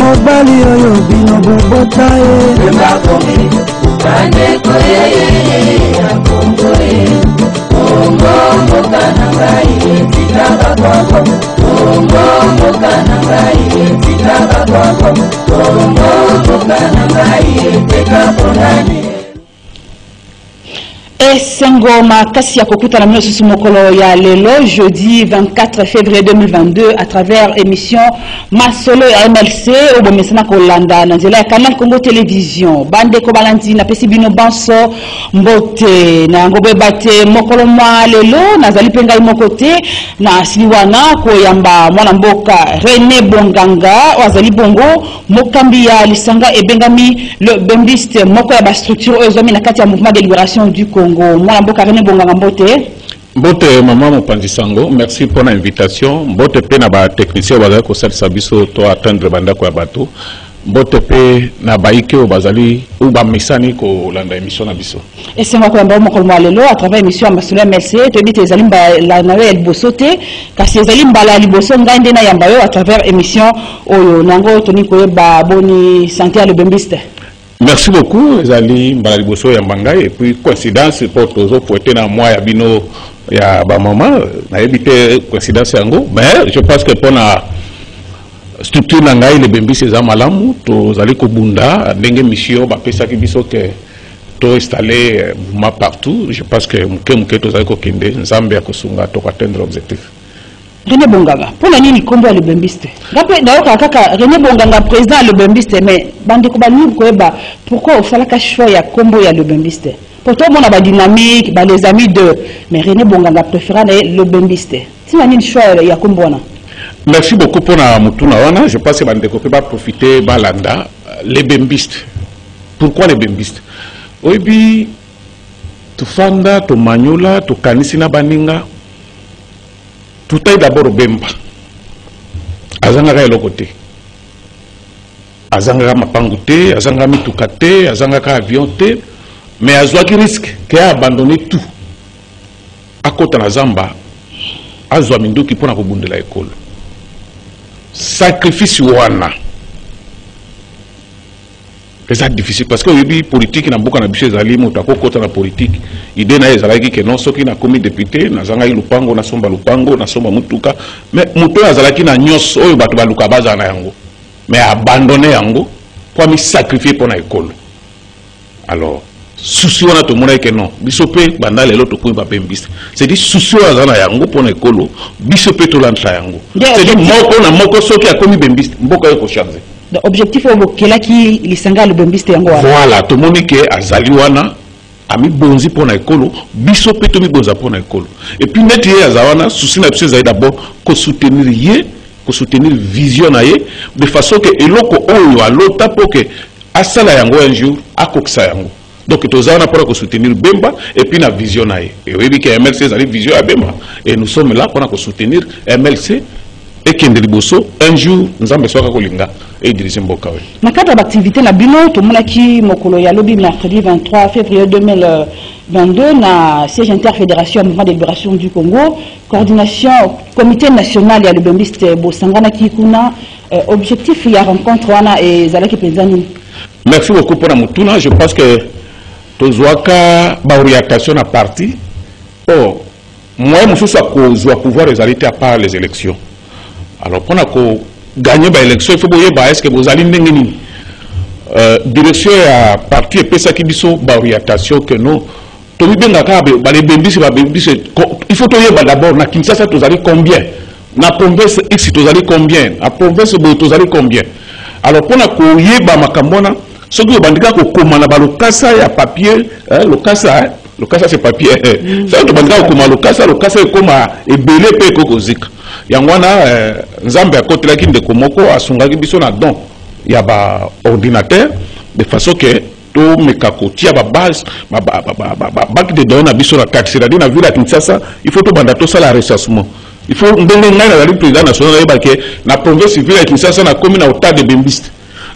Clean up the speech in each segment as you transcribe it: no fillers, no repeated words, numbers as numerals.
mobali oyo bino bobota ye Bakomi Bande koye ya Kongo Kongo mboka na ngai tika Bakongo Kongo mboka na ngai tika Bakongo Kongo mboka na ngai tika Pondani. Esengo makasi ya kokuta na mino susu mokolo ya lelo jeudi 24 février 2022 à travers émission Masolo ya MLC au bomesana kolanda na nzela ya Canal Congo Télévision bande ko balandi na pesi bino banso mbote na ngobe bate mokolo mwa lelo nazali penga moko te na siliwana ko yamba mwana mboka René Bonganga wazali bongo mokambi ya lisanga ebengami le bembiste moko ya ba structure ozomi na kati ya mouvement de libération du Congo. Moi, René Bonganga Mbote. Mbote, maman Mopanzi Sango, merci pour l'invitation. Mbote pe na ba technicien bazali ko salisa biso to atteindre banda ko ya bato. Mbote pe na baike o bazali ou ba misani ko landa émission na biso. Et c'est moi ko mba moko lelo à travers émission Masolo MLC to bité ezali mba la nawe el bosote kasi ezali mba la liboso ngande na yamba yo à travers émission oyo nango toni ko ba boni santé à le bembiste. Merci beaucoup, Zali Mbaliboso Yambanga, et puis coïncidence pour toujours pour être dans moi, Yabino, ya ba maman, na évité coïncidence yango, mais je pense que pour la structure nangai le bembi c'est zamalamu, to zali ko bunda, ndenge mission ba pesa ki biso que to installer ma partout, je pense que muke to zali ko kende, nzambe ya kosunga to atteindre l'objectif. René Bonganga, pour la nini combo le bembiste. Rappelez d'ailleurs kaka René Bonganga président le bembiste mais bande ko bani ko eba pourquoi au fala ka choix ya combo ya le bembiste. Pourtant on a ba dynamique, ba les amis de mais René Bonganga préféra le bembiste. Si la nini choix ya combo na. Merci beaucoup pour la mutuna wana, je pense que bande ko ba profiter balanda les bembistes. Pourquoi les bembistes? Oyebi to fanda to manyola to kanisina baninga. Tout est d'abord Bemba. Azangara elokote. Azangara mapangute, azangara mitukate, azangara avion te, mais azwa qui risque qu'il a abandonné tout. À côté de Zamba, azwa mindu qui prend la de l'école. Sacrifice wana. C'est difficile parce que les politiques n'ont pas de zali mutako kota na politique idée na ezalaki que non soki na komi député na zanga lupango na somba mutuka mais muto azalaki na nyos oyo bato baluka baza na yango mais abandonner yango pour mi sacrifier pour na école. Alors souci wana to mona que non bisope banda lelo to ko ba bembiste c'est dit souci wana na yango pour na école bisope to lanta yango c'est dit moko na moko soki a komi bembiste mboka ko changer. L'objectif est qui lisanga le bembiste yango. Voilà, tout le monde qui est à Zaliwana a mis bonzi pour l'école, biso peto mi bonza pour l'école. Et puis net yé à Zawana, souci na pse d'abord ko soutenir yé, ko soutenir vision na yé, de façon que eloko oyo a lota pour que asala yango un jour akoksa yango. Donc to Zawana pour ko soutenir Bemba et puis na vision na yé. Et oui que MLC zali vision à Bemba et nous sommes là pour ko soutenir MLC. Et Kendeliboso, un jour, nous avons besoin de Kolinga et diriger Mboka. Dans le cadre d'activité, tout le monde qui est lobby mercredi 23 février 2022, na siège interfédération Mouvement de libération du Congo, coordination comité national et le bembiste Bosangana qui kuna objectif il y a rencontre wana et zalaki penzani. Merci beaucoup pour la mutuna. Je pense que tozwaka ba orientation à parti. Oh, moi je suis à pouvoir les arrêter à part les élections. Alors, pour gagner l'élection, il faut que est-ce que vous allez gagner direction à parti et ça qui dit orientation que non. Il faut que d'abord, na Kinshasa, vous allez combien? Na province X, vous allez combien? Na province B, vous allez combien? Alors, pour que makambona, ce que vous avez dit, le kasa ya papier, le kasa c'est papier. Ça, vous avez dit, le kasa est comme un belé pe Yangwana Nzambe a côté la qui de Komoko a son biso na don. Il y a ba ordinateur de façon que tout mes cacotia ba base ba de données na biso na carte c'est-à-dire na ville à Kinshasa il faut tout bandato ça la recensement. Il faut ndenge ngana la président national ba que na province ville à Kinshasa na commune au tas de bembiste.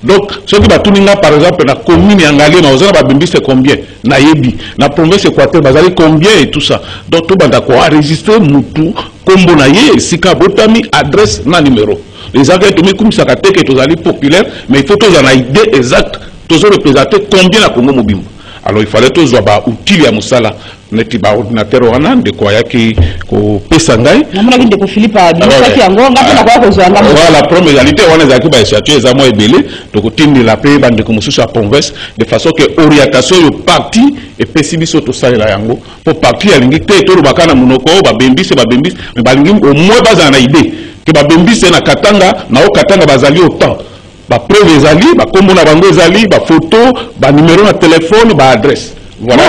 Donc ceux qui batuninga par exemple na commune yangali na ozana babimbi c'est combien na yebi na province Équateur bazali combien et tout ça. Donc tout banda ko enregistrer mutu kombo na ye sika botami adresse na numéro. Les enquêtes tout comme ça que tous ali populaire mais il faut tous en idée exacte tous représenter combien la Congo mobimba. Alors il fallait tous avoir outil à musala neti ba ordinateur wana de quoi yaki ko pesangai namona ki ndeko Philippe abisaki yango ngapa na kwa kozwa ngamba voilà première réalité wana zaki ba statut za mo ebele to ko tindi la paix bande ko mususu a converse de façon que orientation yo parti et pessibiso to salela yango pour parti alingi te to rubaka na munoko ba bembise mais balingi au moins baza na idée que ba bembise na katanga na o katanga bazali autant ba preuve ezali ba kombo na bango ezali ba photo ba numéro na téléphone ba adresse. Voilà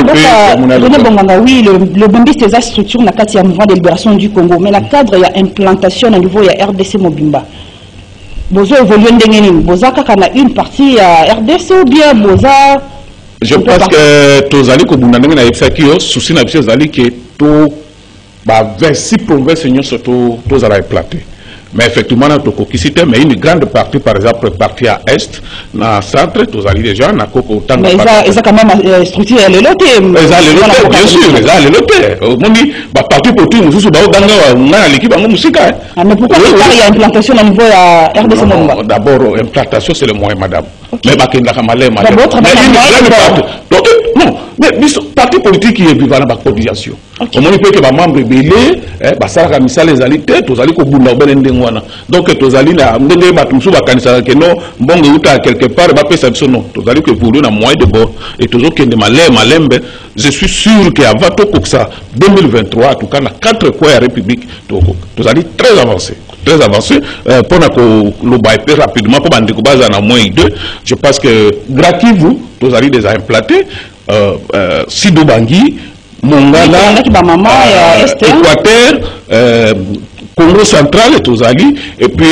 oui, le Bombiste est la structure dans le mouvement de libération du Congo, mais le cadre, il y a implantation au niveau, il y a RDC Mobimba. Bozo évolue Boza a une partie à RDC ou bien Boza. Je pense que tous les Kobunaneng na Exakio, souci na Bizali que tout 26 provinces surtout tous à la éclater. Mais effectivement, mais une grande partie, par exemple, partie à Est, dans le centre, tous allez déjà, dans le temps. Mais ils ont quand même structuré les lotés. Bien sûr, ils ont les lotés. On dit, partout pour tout, nous sommes dans l'équipe, mais pourquoi il y a implantation au niveau de RDC Mobimba? D'abord, implantation, c'est le moyen, madame. Mais non, mais parti politique qui est vivant dans la cotisation. On dit que les membres belés, ça a les alités, tous allez au bout de la donc tous allez là, on dit que non, bon, quelque part, non, tous allez que pour nous, on a moins de bord, et toujours que de je suis sûr qu'avant tout ça, 2023, en tout cas, dans 4 coins de la République, tous allez très avancé. Très avancé, pour le bailler rapidement, pour que base en moins 2, je pense que gratuit vous, tous allez déjà implanter, Sidou Bangui, Mongala, Équateur, Congo central, tous allez, et puis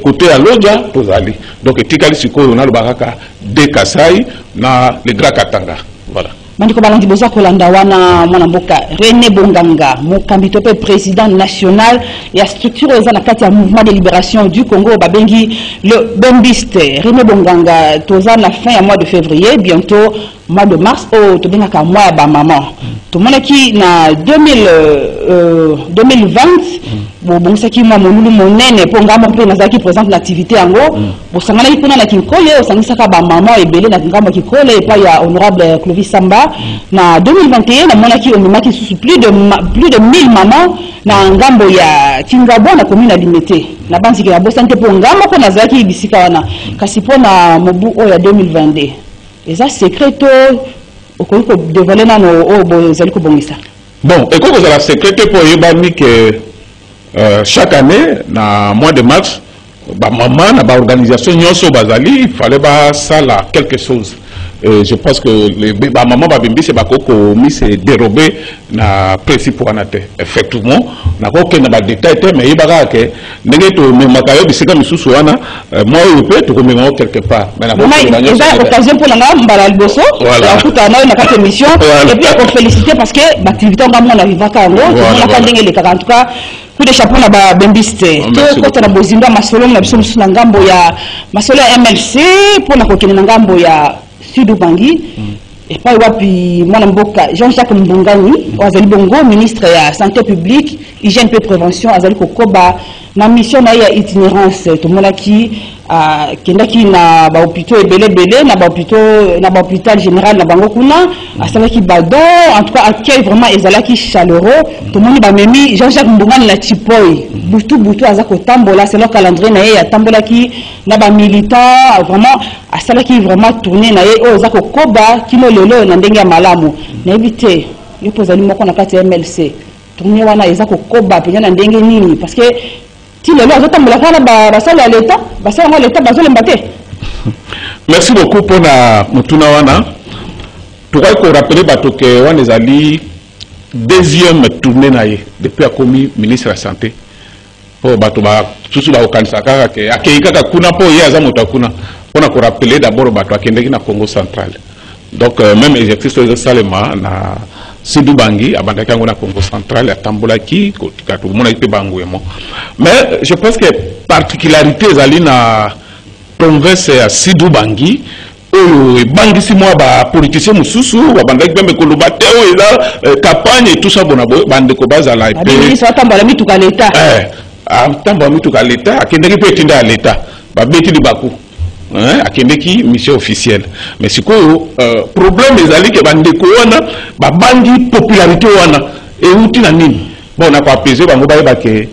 côté à Lodja, tous allez. Donc, Tikali Siko, on a le Baraka, de Kassai, na le Grand Katanga. Voilà. Mandiko balandi boza kolanda wana mwana mboka René Bonganga mokambi tope président national ya structure eza na kati ya mouvement de libération du Congo babengi le Bombiste. René Bonganga toza na fin ya mois de février bientôt mois de mars o to bengaka mois ya ba maman to monaki na 2020 bon ça qui m'a monulu monene po ngamba mpe nazaki présente l'activité yango bo sangana ipona na kinkole o sangisaka ba maman ebele na ngamba kikole et pas ya honorable Clovis Samba na 2021 na monaki on maki sous plus de 1000 mamans na ngambo ya Kingabo na commune à Limité na banziki ya bosante po ngamba ko nazaki bisika wana kasi po na mobu o ya 2022 et ça secret au ko dévoiler na no o bo zali ko bongisa bon et quoi la secret pour yebani que chaque année na mois de mars ba maman na ba organisation nyonso bazali il fallait ba ça là quelque chose. Je pense que les maman babimbi c'est bakoko mis c'est dérobé na principe wanate effectivement na ko na ba détail mais ibaka ke ndenge to me makayo bisika misusu wana moi je peux to komema quelque part mais na occasion pour nga mbala liboso ya kuta na kati émission et puis on féliciter parce que l'activité on va vivaka ngo on a ndenge le en tout cas coup de chapeau na ba bembiste to kota na bozinga masolo na biso musu na ngambo ya masolo ya MLC pour na kokene na ngambo ya Sidou Bangui et pas wapi mwana mboka Jean-Jacques Mbongani azali bongo ministre ya santé publique hygiène et prévention azali kokoba na mission na ya itinérance to monaki kendaki na ba hôpital ebele na ba hôpital général na bango kuna asalaki badon en tout cas accueil vraiment ezalaki chaleureux to moni ba memi Jean-Jacques Mbongani na Chipoy butu azako tambola c'est le calendrier na ya tambolaki na ba militant vraiment asalaki vraiment tourner na ye o zako koba kino lelo na ndenge ya malamu na éviter yo pozali moko na kati ya MLC tourner wana ezako koba penya na ndenge nini parce que merci beaucoup pour la Moutunawana. Tu crois qu'on rappelle que on est allé deuxième tournée depuis a commis ministre de la santé pour batoba tout ça au Kansaka que akeka kuna po yaza motakuna on a rappeler d'abord bato akendeki na Congo central donc même exercice de Salema na Sidou Bangui abandaki na Congo central atambulaki tout le monde était bangouemo mais je pense que particularité ezali na province ya Sidou Bangi oyo ebangisi mwa ba politicien mususu babandaki pembe koloba te oyo eza campagne et tout ça bona bandeko bazala pe ministre atambola mituka l'État atambola mituka l'État akendeki pe tinda ya l'État babeti libaku akendeki mission officielle mais sikoyo problème ezali ke bandeko wana babangi popularité wana euti na nini bon na ko apaiser bango bayeba ke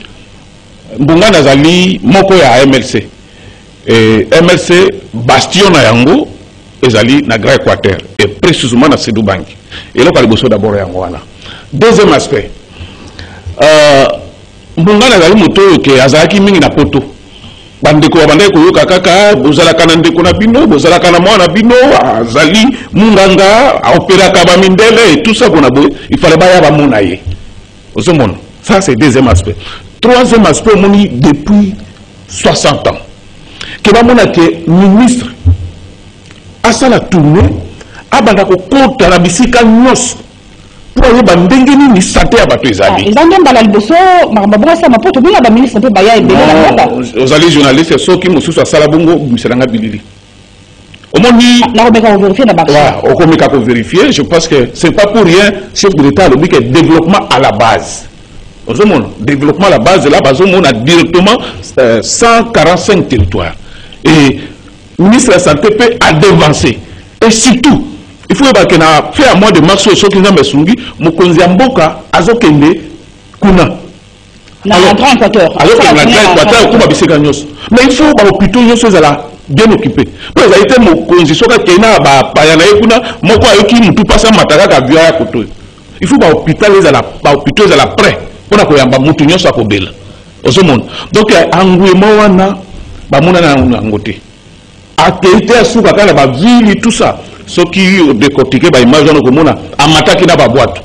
mbunga nazali moko ya MLC MLC bastion na yango ezali na Grand Équateur et précisément na Sidou Bangi et là par liboso d'abord yango wana. Deuxième aspect mbunga nazali moto ke azalaki mingi na poto bandeko bandeko koyoka kaka bozalaka na ndeko na bino bozalaka na mwana bino azali munganga aopéraka ba mindele et tout ça bona boy il fallait baya ba mona ye ozomona. Ça c'est deuxième aspect. Troisième aspect moni depuis 60 ans que ba mona ke ministre asa la tournée abanda ko kota na bisika nyos pour aller bandenge ni santé ya bato ezali ezange mbala liboso makambo sa mapoto bila ba ministre pe baya ebele na ngaba ozali journaliste soki mususu asala bongo biselanga bilili omoni na robeka vérifier na bakha okomeka ko vérifier. Je pense que c'est pas pour rien chef de l'État le que développement à la base ozomona développement à la base là bazomona directement 145 territoires et ministre de la santé peut a dévancé et surtout il faut que na fait à moi de mars au soki nzambe sungi mokonzi ya mboka azokende kuna na Grand Équateur azokende na Grand Équateur kuma bisika nyos mais il faut ba hôpitaux nyos ezala bien occupé pour ça été mokonzi soka kena ba paya na kuna moko ayoki mutu pasa mataka ka via ya koto il faut ba hôpital ezala prêt pour ko yamba mutu nyos akobela ozomona donc angwemo wana ba mona na ngote activité asuka kala ba ville tout ça ce qui décortiquer ba image on komona amataki na ba boîte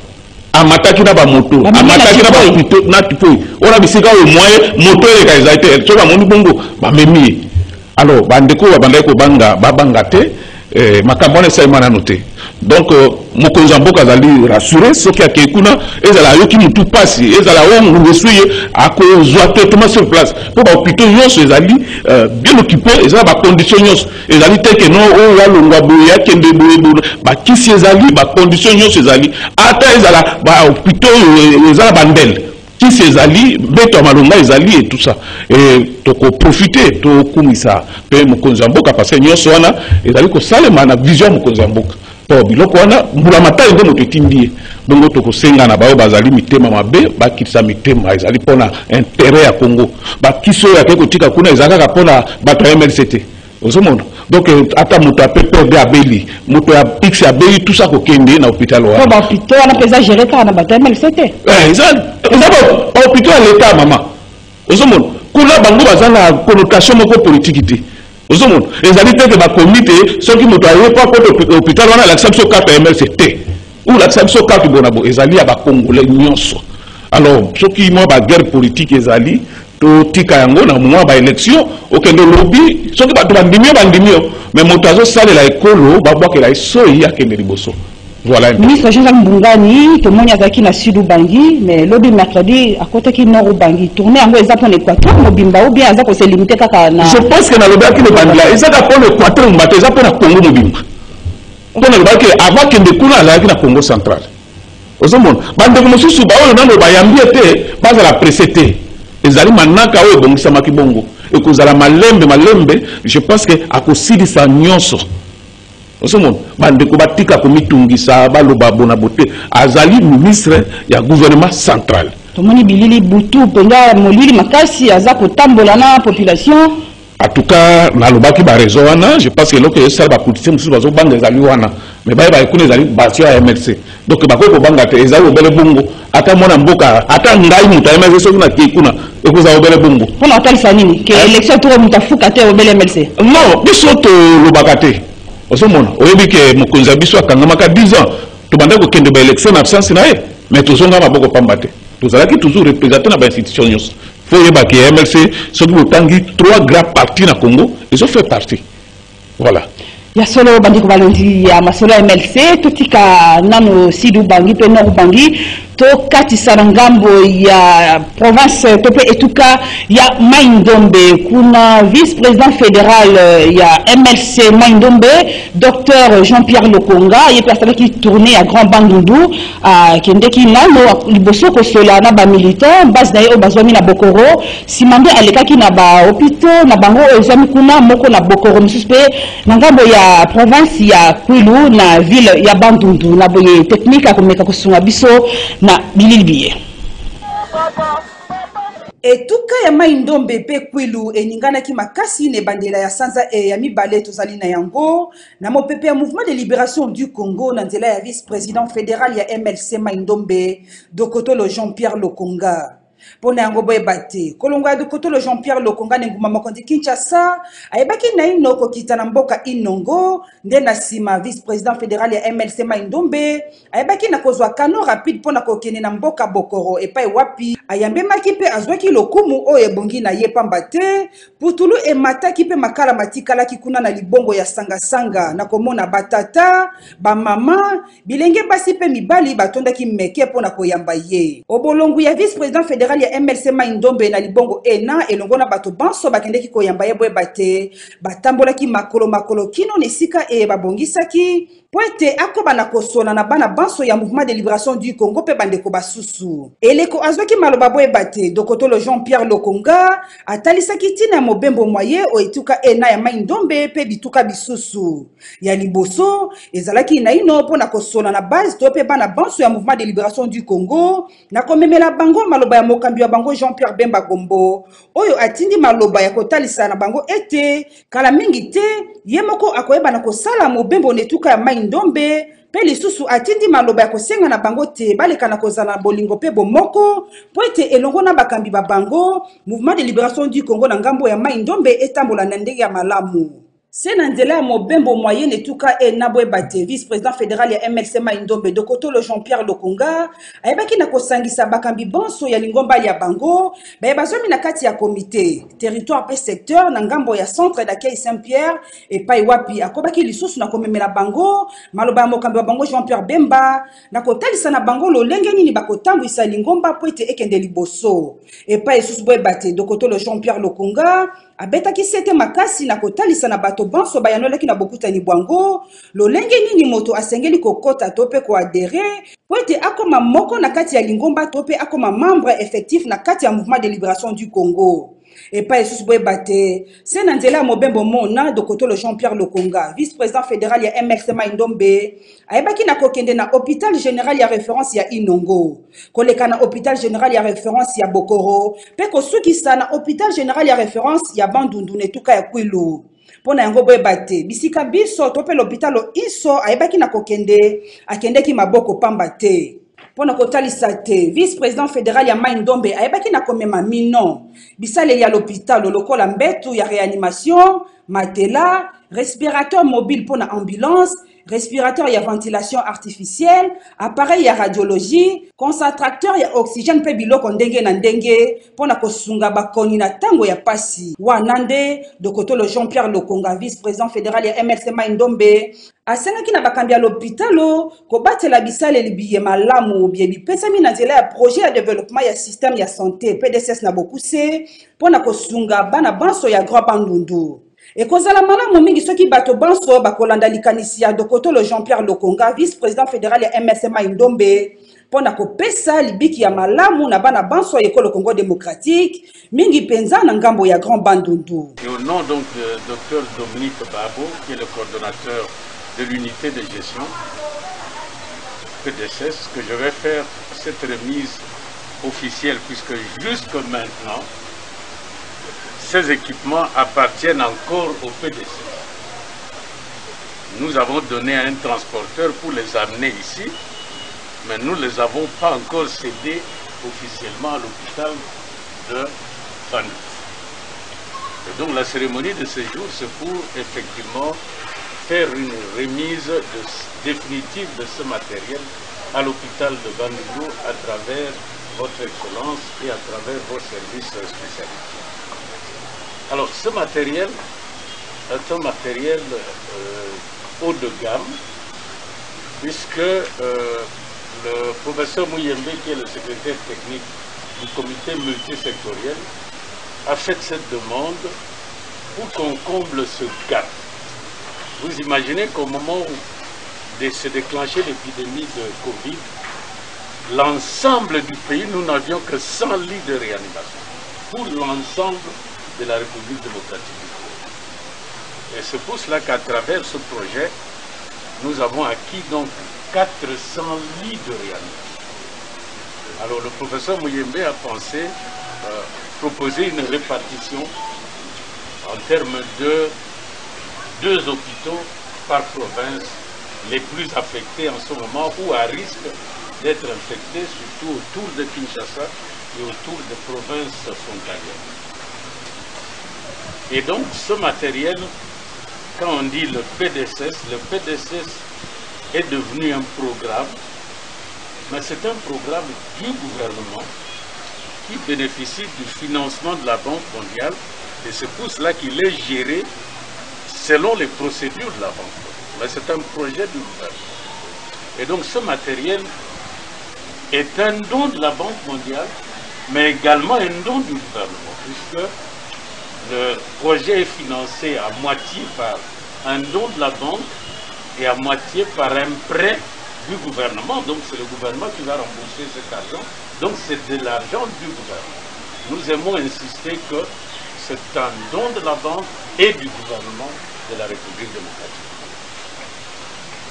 amataki na ba moto amataki na ba hôpitaux na tipo on a bisika au moyen moto et kazaité so ba moni bongo ba memi alors bandeko bandeko banga babanga te makambo na saimana noté donc mokonzi mboka azali rassurer ce qui a kekuna ezala yoki mutu pasi ezala on resuye akozwa traitement sur place pour ba hôpitaux nyonso ezali bien occupé ezala ba conditions nyonso ezali te que non o ya longwa boya kende boye ba kisi ezali ba conditions nyonso ezali ata ezala ba hôpitaux ezala bandel kisi ezali beto malonga ezali et tout ça et toko profiter to kumisa pe mokonzi mboka parce que nyonso wana ezali ko salema na vision mokonzi mboka to biloko wana mbula matai nde moto etindie bongo toko senga na bao bazali mitema mabe bakitisa mitema ezali pona intérêt ya Congo bakiso ya keko tika kuna ezaka pona bato ya MLCT ozomona donc ata moto ape perde abeli moto ya X abeli tout ça ko kende na hôpital wana ba hôpital wana pesa gérer ka na bato ya MLCT ezali hôpital ya l'État mama ozomona kuna bango bazana connotation moko politique te ozomona ezali te ke ba comité soki moto aye pa ko hôpital wana l'acception carte ya MLCT ou l'acception carte bonabo ezali ya ba congolais nyonso alors soki mo ba guerre politique ezali to tika yango na mwa ba élection okendo lobby soki ba bandimio mais moto azo sale la ekolo ba bwakela isoyi akende liboso. Voilà. Ministre Jean-Jacques Mbungani, tout le monde a na Sidou Bangi, mais lobby mercredi à côté qui nord Bangi, tourner en West en Équateur, Mobimba ou bien ça se limiter à na. Je pense que dans le bas qui le Bangi là, ça va pour l'Équateur, on va te ça pour la Congo Mobimba. Pour le bas que avant que de kuna là qui na Congo central. Aux hommes, bande comme sous ba on dans le bayambi était, pas à la précédé. Les ali manaka o bongo samaki bongo. Et que la malembe, je pense que à cause de sa nyonso. Osomon bandeko batika komitungisa baloba bona bote azali ministre ya gouvernement central tomoni bilili butu penga molili makasi aza kotambola na population en tout cas na lobaki ba raison wana je pense que lokyo sala ba politicien musu bazo banga ezali wana mais ba ekune ezali basio ya MLC donc ba ko banga te ezali obele bongo ata mona mboka ata ngai muta MLC so na kikuna ekoza obele bongo pona atalisa nini ke election to mutafuka te obele MLC non biso to lobaka te osomona oyebi ke mokonzi biso akangamaka 10 ans to banda ko kende ba élection en absence na ye mais tozonga maboko pamba te tozalaki toujours représenté na ba institution nyos faut yeba ke MLC soki botangi 3 grands partis na Congo ils ont fait partie voilà ya solo bandiko balondi ya masolo ya MLC totika nano Sidou Bangi pe Nord Bangi tokatisa na ngambo ya province tope etuka ya Mai-Ndombe. Kuna vice-président fédéral ya MLC Mai-Ndombe, Dr Jean-Pierre Lokonga, ye personne tournée à Grand Bandundu, kendeki nano liboso kosola na ba militant base na ye obazwami na Bokoro, simande alekaki na ba hôpitaux na bango ezami kuna moko na Bokoro mususpe na ngambo ya province ya Kwilu na ville ya Bandundu na boye technique akomeka kosunga biso na bililibiye. Etuka ya Mai-Ndombe pe Kwilu eninganaki makasi ne bandela ya sanza ya mibale tozali na yango na mopepe ya mouvement de libération du Congo na nzela ya vice-président fédéral ya MLC Mai-Ndombe Dokotolo Jean-Pierre Lokonga. Pona yango boye bate kolonga Dokotolo Jean-Pierre Lokonga nguma makondi Kinshasa ayebaki na ino kokita na mboka Inongo nde na sima vice-président fédéral ya MLC Mai-Ndombe ayebaki na kozwa kano rapide pona kokene na mboka Bokoro epai wapi ayambemaki pe azwaki lokumu oyo ebongi na ye pamba te putulu emataki pe makala matikalaki kuna na libongo ya sanga-sanga na komona batata bamama bilenge basi pe mibali batondaki meke pona koyamba ye obolongu ya vice-président fédéral ya MLC Mai-Ndombe na libongo ena elongo na bato banso bakendeki koyamba ye boye bate batambolaki makolo kino nesika babongisaki poete akoba na kosola na bana banso ya mouvement de libération du Congo pe bandeko basusu eleko azwaki maloba boye bate Dokotolo Jean-Pierre Lokonga atalisaki tina mobembo moye o etuka ena ya Mai-Ndombe pe bituka bisusu ya liboso ezalaki na ino pona kosola na base to pe bana banso ya mouvement de libération du Congo na komemela bango maloba ya mokambi wa bango Jean-Pierre Bemba Gombo oyo atindi maloba ya kotalisa na bango ete kala mingi te yemoko akoyeba na kosala mobembo netuka ya Mai-Ndombe pe lisusu atindi maloba ya kosenga na bango te baleka na kozala bolingo pe bomoko po ete elongo na bakambi ba bango mouvement de libération du Congo na ngambo ya Mai-Ndombe etambola na ndenge ya malamu. Sena nzela ya mobembo moyenne etuka nabwe bate vice-président fédéral ya MLC Mai-Ndombe Dokotolo Jean-Pierre Lokonga ayebaki na kosangisa bakambi bonso ya lingomba ya bango bazomi na kati ya comité territoire pe secteur na ngambo ya centre d'accueil Saint-Pierre epai wapi akobaki lisusu na komemela bango maloba ya mokambi wa bango Jean-Pierre Bemba na kotalisa na bango lolenge nini bakotambwisa lingomba po ete ekende liboso epai lisusu boye bate Dokotolo Jean-Pierre Lokonga abetaki sete makasi na kotalisa na bato banso bayanolaki na bokutani bwango lolenge nini moto asengeli kokota to pe koadere po ete akoma moko na kati ya lingomba to pe akoma membre effectif na kati ya mouvement de libération du Congo epai lisusu boye bate se na nzela ya mobembo mona Dokotolo Jean-Pierre Lokonga vice-président fédéral ya MLC Mai-Ndombe ayebaki na kokende na hôpital général ya référence ya Inongo koleka na hôpital général ya référence ya Bokoro pe kosukisa na hôpital général ya référence ya Bandundu netuka ya Kwilu pona yango boye bate bisika biso to pe l'hôpital iso ayebaki na kokende akendeki maboko pamba te pona kotalisa te vice-président fédéral ya Mai-Ndombe ayebaki na komema mino bisale ya l'hôpital lokola mbetu ya réanimation matela respirateur mobile pona ambulance respirateur ya ventilation artificielle appareil ya radiologie concentrateur ya oxygène pe biloko ndenge na ndenge pona kosunga bakoni na tango ya pasi wanande Dokotolo Jean-Pierre Lokonga vice-président fédéral ya MLC Mai-Ndombe asengaki na bakambi ya l'hôpitalo kobatela bisale libiye malamu bie bipesami na nzela ya projet ya développement ya système ya santé PDCS na bokuse pona kosunga bana banso ya Grand Bandundu ekozala malamu mingi soki bato banso bakolanda likanisi ya Dokotolo Jean-Pierre Lokonga vice-président fédéral ya MLC Mai-Ndombe pona kopesa libiki ya malamu na bana banso ya ekolo Congo démocratique mingi penza na ngambo ya Grand Bandundu. Et au nom donc de Dr Dominique Babo, qui est le coordonnateur de l'unité de gestion PDCS, que je vais faire cette remise officielle puisque jusque maintenant ces équipements appartiennent encore au PDCS. Nous avons donné un transporteur pour les amener ici, mais nous ne les avons pas encore cédés officiellement à l'hôpital de Bandundu. Et donc la cérémonie de ce jour, c'est pour effectivement faire une remise définitive de ce matériel à l'hôpital de Bandundu à travers votre excellence et à travers vos services spécialisés. Alors ce matériel est un matériel haut de gamme puisque le professeur Mouyembe, qui est le secrétaire technique du comité multisectoriel, a fait cette demande pour qu'on comble ce gap. Vous imaginez qu'au moment où se déclenchait l'épidémie de Covid, l'ensemble du pays, nous n'avions que 100 lits de réanimation pour l'ensemble de la République démocratique du Congo. Et c'est pour cela qu'à travers ce projet, nous avons acquis donc 400 lits de réanimation. Alors le professeur Mouyembe a pensé proposer une répartition en termes de 2 hôpitaux par province les plus affectés en ce moment ou à risque d'être infectés, surtout autour de Kinshasa et autour des provinces frontalières. Et donc ce matériel, quand on dit le PDSS est devenu un programme, mais c'est un programme du gouvernement qui bénéficie du financement de la Banque mondiale et c'est pour cela qu'il est géré selon les procédures de la Banque mondiale. Mais c'est un projet du gouvernement. Et donc ce matériel est un don de la Banque mondiale, mais également un don du gouvernement, puisque le projet est financé à moitié par un don de la banque et à moitié par un prêt du gouvernement. Donc c'est le gouvernement qui va rembourser cet argent. Donc c'est de l'argent du gouvernement. Nous aimons insister que c'est un don de la banque et du gouvernement de la République démocratique.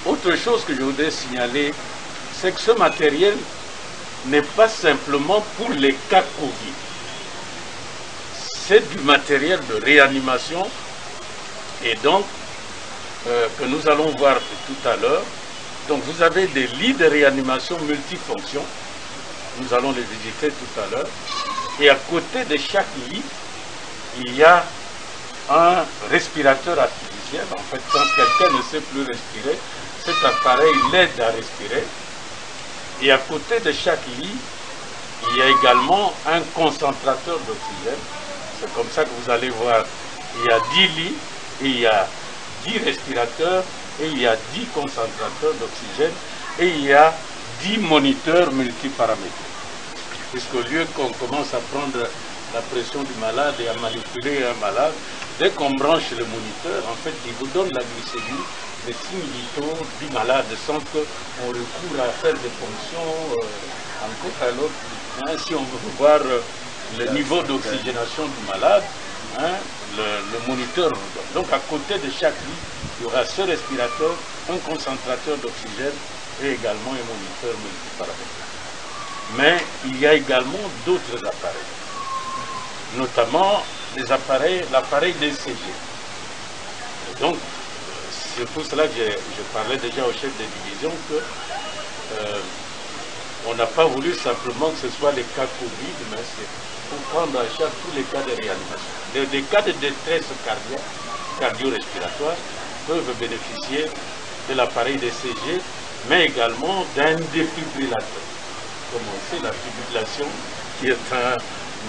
Autre chose que je voudrais signaler, c'est que ce matériel n'est pas simplement pour les cas Covid. C'est du matériel de réanimation et donc que nous allons voir tout à l'heure. Donc vous avez des lits de réanimation multifonctions. Nous allons les visiter tout à l'heure. Et à côté de chaque lit, il y a un respirateur artificiel. En fait, quand quelqu'un ne sait plus respirer, cet appareil l'aide à respirer. Et à côté de chaque lit, il y a également un concentrateur d'oxygène. C'est comme ça que vous allez voir, il y a 10 lits, et il y a 10 respirateurs, et il y a 10 concentrateurs d'oxygène, et il y a 10 moniteurs multiparamétriques. Puisqu'au lieu qu'on commence à prendre la pression du malade et à manipuler un malade, dès qu'on branche le moniteur, en fait, il vous donne la glycémie, les signes vitaux du malade, sans qu'on recourt à faire des fonctions encore à l'autre. Hein, si on veut voir le niveau d'oxygénation du malade, hein, le moniteur vous donne. Donc à côté de chaque lit, il y aura ce respirateur, un concentrateur d'oxygène et également un moniteur multiparamétrique. Mais il y a également d'autres appareils, notamment l'appareil DCG. Et donc, c'est pour cela que je parlais déjà au chef de division que on n'a pas voulu simplement que ce soit les cas Covid, mais c'est pour prendre en charge tous les cas de réanimation. Les cas de détresse cardiaque, cardio-respiratoire, peuvent bénéficier de l'appareil DCG, mais également d'un défibrillateur. Comme on sait, la fibrillation, qui est un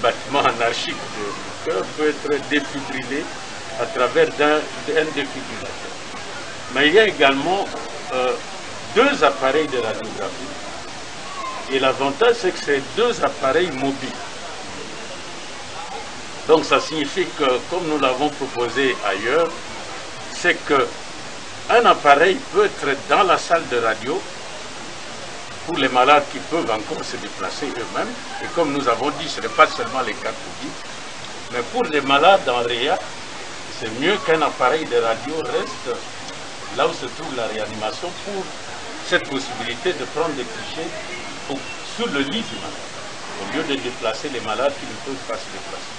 battement anarchique du cœur, peut être défibrilé à travers un défibrillateur. Mais il y a également 2 appareils de radiographie. Et l'avantage, c'est que c'est 2 appareils mobiles. Donc ça signifie que, comme nous l'avons proposé ailleurs, c'est qu'un appareil peut être dans la salle de radio pour les malades qui peuvent encore se déplacer eux-mêmes. Et comme nous avons dit, ce n'est pas seulement les cas Covid, mais pour les malades en réa, c'est mieux qu'un appareil de radio reste là où se trouve la réanimation pour cette possibilité de prendre des clichés sur le lit du malade, au lieu de déplacer les malades qui ne peuvent pas se déplacer.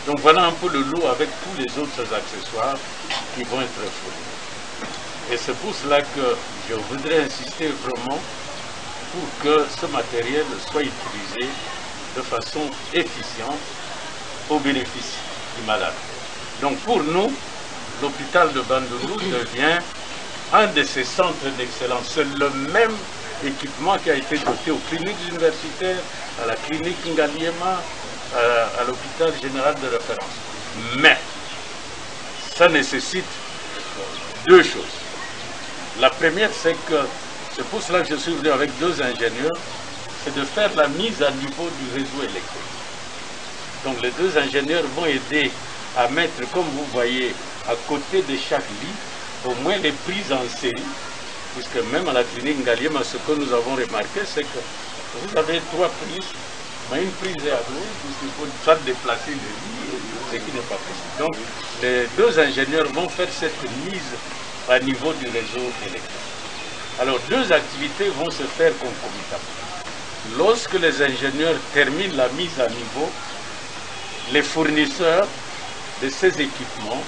Donc voilà un peu le lot avec tous les autres accessoires qui vont être fournis. Et c'est pour cela que je voudrais insister vraiment pour que ce matériel soit utilisé de façon efficiente au bénéfice du malade. Donc pour nous, l'hôpital de Bandundu devient un de ces centres d'excellence. C'est le même équipement qui a été doté aux cliniques universitaires, à la clinique Ngaliema, à l'hôpital général de référence. Mais ça nécessite 2 choses. La première, c'est que C'est pour cela que je suis venu avec 2 ingénieurs, c'est de faire la mise à niveau du réseau électrique. Donc les 2 ingénieurs vont aider à mettre, comme vous voyez, à côté de chaque lit, au moins les prises en série, puisque même à la clinique Ngaliema, ce que nous avons remarqué, c'est que vous avez 3 prises, mais une prise est à l'eau, puisqu'il faut soit déplacer le lit, ce qui n'est pas possible. Donc les 2 ingénieurs vont faire cette mise à niveau du réseau électrique. Alors 2 activités vont se faire concomitamment. Lorsque les ingénieurs terminent la mise à niveau, les fournisseurs de ces équipements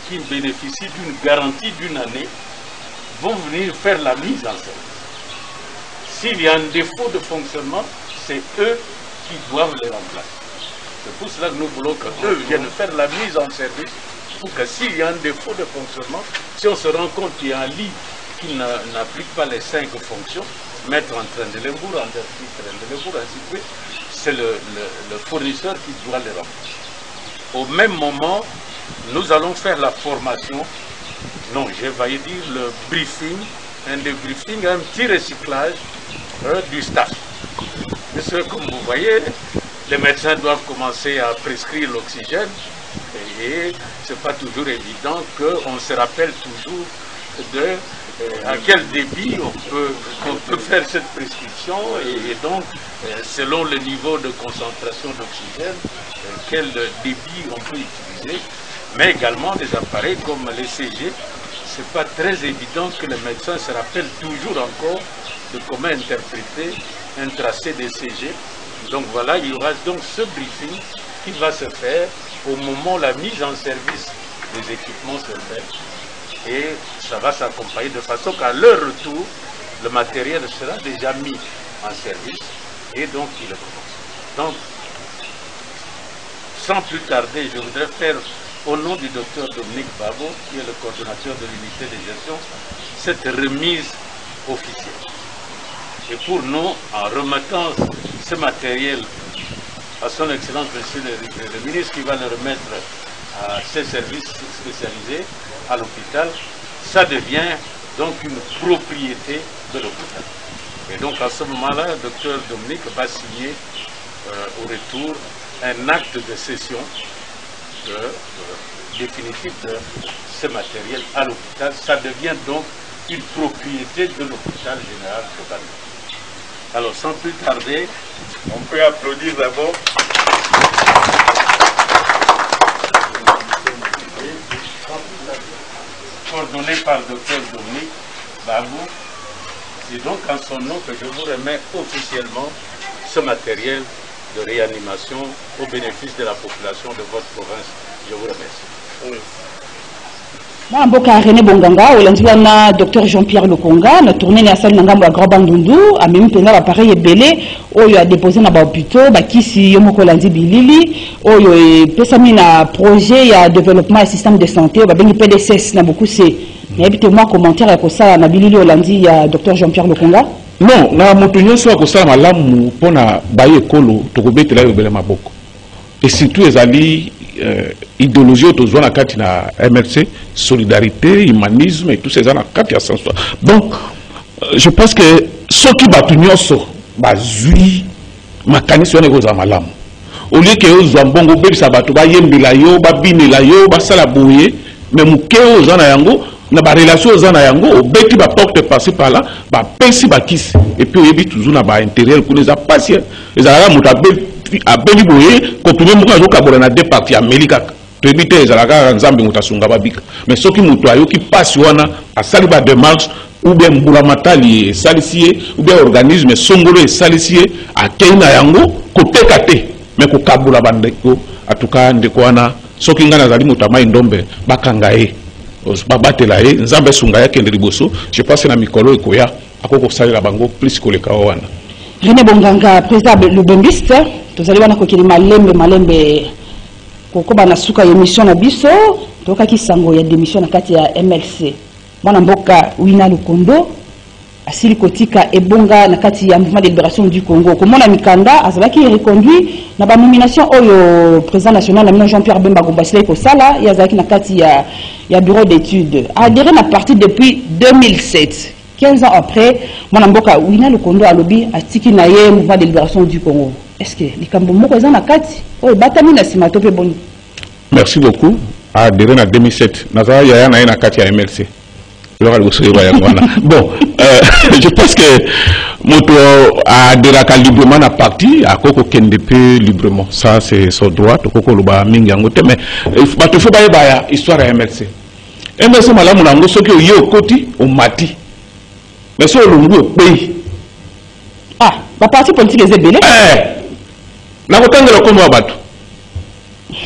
qui bénéficient d'une garantie d'1 année vont venir faire la mise en service. S'il y a un défaut de fonctionnement, c'est eux qui doivent les remplacer. C'est pour cela que nous voulons qu'eux viennent faire la mise en service pour que s'il y a un défaut de fonctionnement, si on se rend compte qu'il y a un lit qui n'applique pas les 5 fonctions, mettre en train de l'embourg, en train de l'embourg, ainsi de suite, c'est le fournisseur qui doit les remplacer. Au même moment, nous allons faire la formation, non, je vais dire le briefing, un débriefing, un petit recyclage du staff. Parce que comme vous voyez, les médecins doivent commencer à prescrire l'oxygène et ce n'est pas toujours évident qu'on se rappelle toujours de à quel débit on peut faire cette prescription et donc selon le niveau de concentration d'oxygène, quel débit on peut utiliser, mais également des appareils comme les CG. Ce n'est pas très évident que le médecin se rappelle toujours encore de comment interpréter un tracé des CG. Donc voilà, il y aura donc ce briefing qui va se faire au moment où la mise en service des équipements se fait. Et ça va s'accompagner de façon qu'à leur retour, le matériel sera déjà mis en service et donc il commence. Donc, sans plus tarder, je voudrais faire au nom du docteur Dominique Babo, qui est le coordonnateur de l'unité de gestion, cette remise officielle. Et pour nous, en remettant ce matériel à son Excellence, Monsieur le ministre, qui va le remettre à ses services spécialisés à l'hôpital, ça devient donc une propriété de l'hôpital. Et donc à ce moment-là, le docteur Dominique va signer au retour un acte de cession définitif de ce matériel à l'hôpital. Ça devient donc une propriété de l'hôpital général de Bandundu. Alors sans plus tarder, on peut applaudir d'abord. Coordonné par le docteur Dominique Babou. C'est donc en son nom que je vous remets officiellement ce matériel de réanimation au bénéfice de la population de votre province. Je vous remercie. Moi, Mboka René Bonganga, Olandiwana, Dr Jean-Pierre Lokonga, na tourné na salle Nangamba à Grand Bandundu, a même tenu l'appareil belé, il a déposé na hôpital, Bakisi Yomoko Landi Bilili, il pesami na projet, il y a développement et système de santé, il y a PDSS, na beaucoup c'est. Moi, commentaire avec ça, na Bilili Olandi, il y a Dr Jean-Pierre Lokonga. Non, na motonyo so ko ça malamu pona baye kolo to ko betela yo bele maboko. Et surtout les alliés idéologie autour na kati na MRC, solidarité, humanisme et tous ces ans kati à sens. Donc je pense que ceux qui battu nyonso bazui makanisi wana ko za malamu. Au lieu que aux ambongo belisa bato ba yembela yo ba binela yo ba sala boye mais mukeo za na yango na ba relation za na yango obeti ba porte passer par là ba pesi ba kisi et puis oyebi toujours na ba intérieur ko les a passer les ala muta abeli boye ko tume muka zo kabola na deux parties Amerika tebite ezalaka nzambe mutasunga babika mais soki muto ayoki passe wana asali ba démarche ou bien mbula matali salisier ou bien organisme songolo salisier akeina yango koteka te mais ko kabula bandeko atuka ndeko wana soki ngana zali mutamai ndombe bakanga e babatela e nzambe sunga yake ndiriboso je pense na mikolo ekoya akoko salela bango plus koleka wana. René Bonganga, président le bombiste, tozali wana kokeli malembe kokoba na suka émission na biso, toka kisango ya démission na kati ya MLC. Mwana mboka Wina Lukondo asili kotika ebonga na kati ya mouvement de libération du Congo. Komona mikanda azalaki reconduit na ba nomination oyo président national na Jean-Pierre Bemba Gombasile ko sala yazaki na kati ya bureau d'études. Adhéré na parti depuis 2007. 15 ans après, mon amboka Wina Lukondo alobi atiki na ye mouvement de libération du Congo. Est-ce que les Kambo moko eza na kati? Oh batami na simato pe boni. Merci beaucoup. À adhérer en 2007, Nazara Yaya na na kati ya MLC. Bon, je pense que Moto a adhéré librement à parti, à Koko Kendepe librement. Ça, c'est son droit. Koko Luba Mingangote. Mais il faut pas histoire à MLC. MLC, madame, on a un qui est au côté, au mati. Mais c'est au pays. Ah, la partie politique est belle. La votant de la combat battu.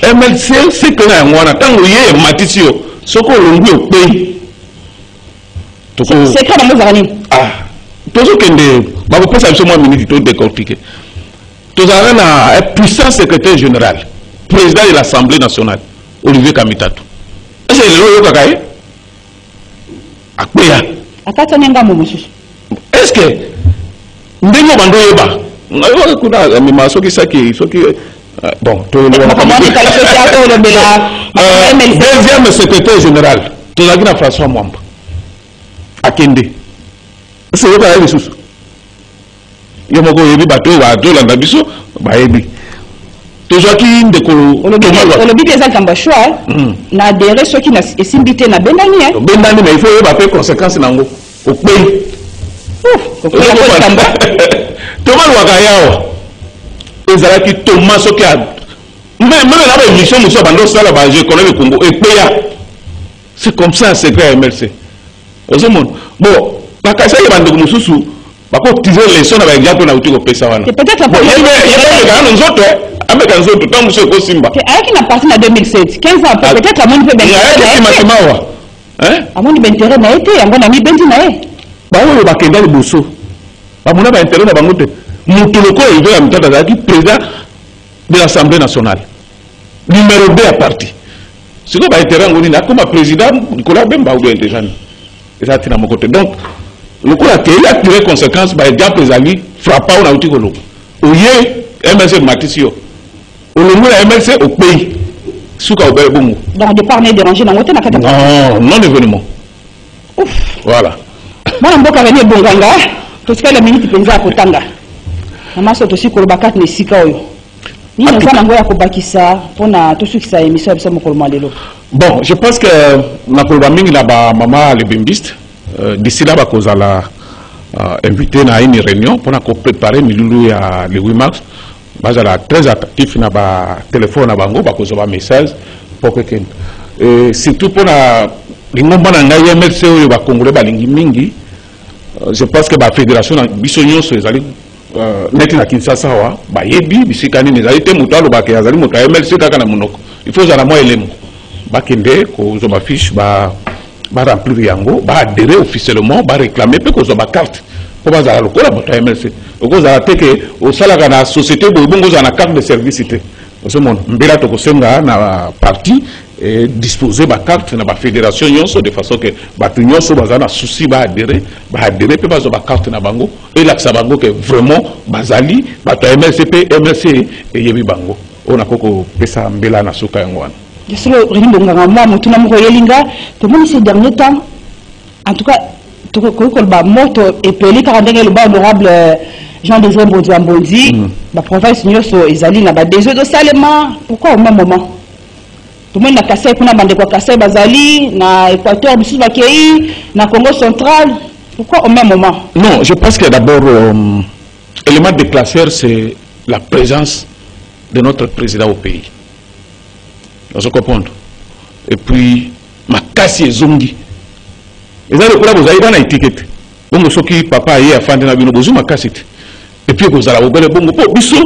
MLC, c'est que là, on a tant que mati sur ce qu'on a au pays. C'est quoi dans nos années? Ah, toujours que ma réponse est moins minute de décortiquer. Tous un puissant secrétaire général, président de l'Assemblée nationale, Olivier Kamitatou. Est-ce que le Kakaï? Est-ce que Ndemo Bandoyeba? Bon, deuxième secrétaire général, tu as dit François Mwamba. Akende. C'est le cas de sous. Il y a beaucoup de bateaux, de l'andabiso, baébi. Toujours qui décolle. On le dit des actes choix. Na adhéré ceux qui n'ont simbité na Bendani. Bendani, mais il faut y avoir conséquences dans le pays. Ouf. Thomas Wakayao. Ils ont qui Thomas Sokia. Même la émission, nous sommes dans la base, je connais le Congo. Et Péa. C'est comme ça, c'est vrai, MLC. Bon, parce que ça y est, bande de Moussou, parce que tu veux les sons avec exemple na utiko pesa wana. Peut-être la première avec un autre tant monsieur ko Simba. Avec une partie en 2007, 15 ans après peut-être à mon peu ben. Hein? À mon intérêt na été, à mon ami Bendi na e. Ba wo ba kenda liboso. Ba mona ba intérêt na bango te. Mutuloko il veut amtata daki président de l'Assemblée nationale. Numéro 2 à parti. Si ko ba intérêt ngoni na comme président Nicolas Bemba ou bien déjà. Donc, le coup a tiré conséquence par exemple les alliés frappant au Nauticolo. Au yé, MLC Matisio. Au long de MLC au pays. Souka au Belbongo. Donc, de parler déranger dans le non, non événement. Ouf. Voilà. Moi, je vais venir Bonganga. Parce que la minute est à Kotanga. Maman, c'est aussi pour Bakat Nesika. Ni nous allons voir à Bakissa pour tout ce qui s'est émis sur le bon, je pense que la programming là-bas, maman les bimbistes, d'ici là, nous allons inviter à une réunion pour préparer le 8 mars. Nous allons très attentifs à la téléphone à Bango, parce que message pour quelqu'un. Surtout pour la MLC ou Congolais, je pense que la fédération Bissonio, net na Kinshasa wa ba yebi bisikani ne zali te muto alo ba ke azali muto MLC kaka na munoko il faut za na mo elemo ba kende ko zo ba fiche ba remplir yango ba adhérer officiellement ba réclamer pe ko zo ba carte ko ba za lokola muto MLC ko za te ke o sala kana société bo bongo za na carte de service te o se mon mbela to ko senga na parti et disposer ma carte na ba fédération nyonso de façon que ba nyonso ba za na souci ba adhérer pe ba zo ba carte na bango et là ça bango que vraiment bazali ba to MLC et yebi bango ona koko pesa mbela na suka yango wana je suis le rimbo nganga moi mutuna mo yelinga to moni ces derniers temps en tout cas to ko ba moto et pelé car ndenge le ba honorable Jean-Désiré Mbonzi ba province nyonso ezali na ba déjeux de Salema pourquoi au même moment tout le monde a cassé pour bande quoi cassé Bazali na Équateur du Sud na Congo central pourquoi au même moment non je pense que d'abord l'élément déclencheur c'est la présence de notre président au pays vous comprenez et puis ma casse zongi et ça le quoi vous avez dans la étiquette bon soki papa hier afande na bino bozu ma casse et puis vous allez au bon po biso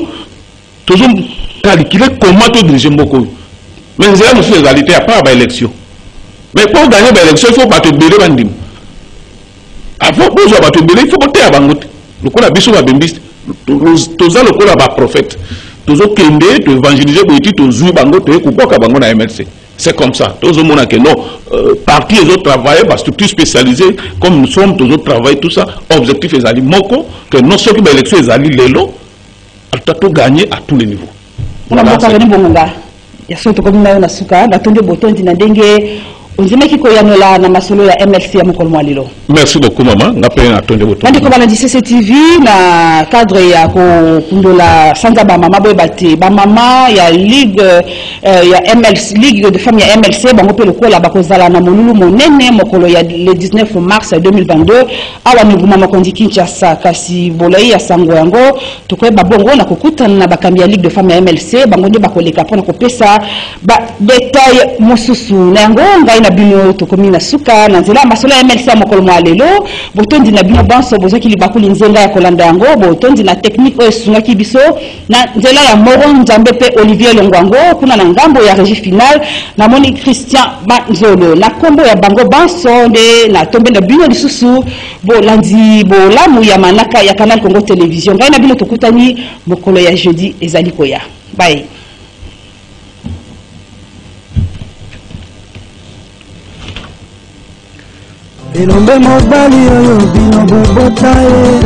toujours calculer comment to diriger mboko. Mais c'est là que les alliés à part l'élection. Mais pour gagner l'élection, il faut pas te béler bandim. Avant pour jouer te béler, il faut monter à Bangote. Le coup la biso va bembiste. Tous ça le coup la prophète. Tous autres kende, tu évangéliser pour dire tous jouer Bangote et couper à Bangote à MLC. C'est comme ça. Tous les gens qui non parti les autres travaillent parce que structure spécialisée comme nous sommes tous autres travaillent tout ça. Objectif les alliés moko que non ceux qui l'élection les alliés les lots. Tu as tout gagné à tous les niveaux. On a pas gagné bon gars. Ya soto comme na suka batonde botondi na ndenge onzimeki koyanola na masolo ya MLC ya mokolo mwa lelo. Merci beaucoup maman, ngape na tonde boto. Nandi ko balandi CCTV na cadre ya ko kundola sanza ba mama boy bate ba mama ya ligue ya MLC ligue de femmes ya MLC bango pe lokola bakozala na molulu monene mokolo ya le 19 mars 2022 awa nguma makondi Kinshasa kasi bolai ya sango yango tokoyeba bongo na kokutana na bakambi ya ligue de femmes ya MLC bango nde bakoleka pona kopesa ba detail mosusu na yango ngai na bino tokomi na suka na nzela masolo ya MLC mokolo mwa lelo botondi na bino banso bozaki libakuli nzenga ya kolanda yango botondi na technique oyo sungaki biso na nzela ya Moro Nzambe pe Olivier Longwango kuna na ngambo ya régie finale na moni Christian Banzolo na kombo ya bango banso nde na tombe na bino lisusu bolandi bolamu ya manaka ya Canal Congo Télévision ngai na bino tokutani mokolo ya jeudi ezali koya bye. Elombe mobali oyo bino bobota ye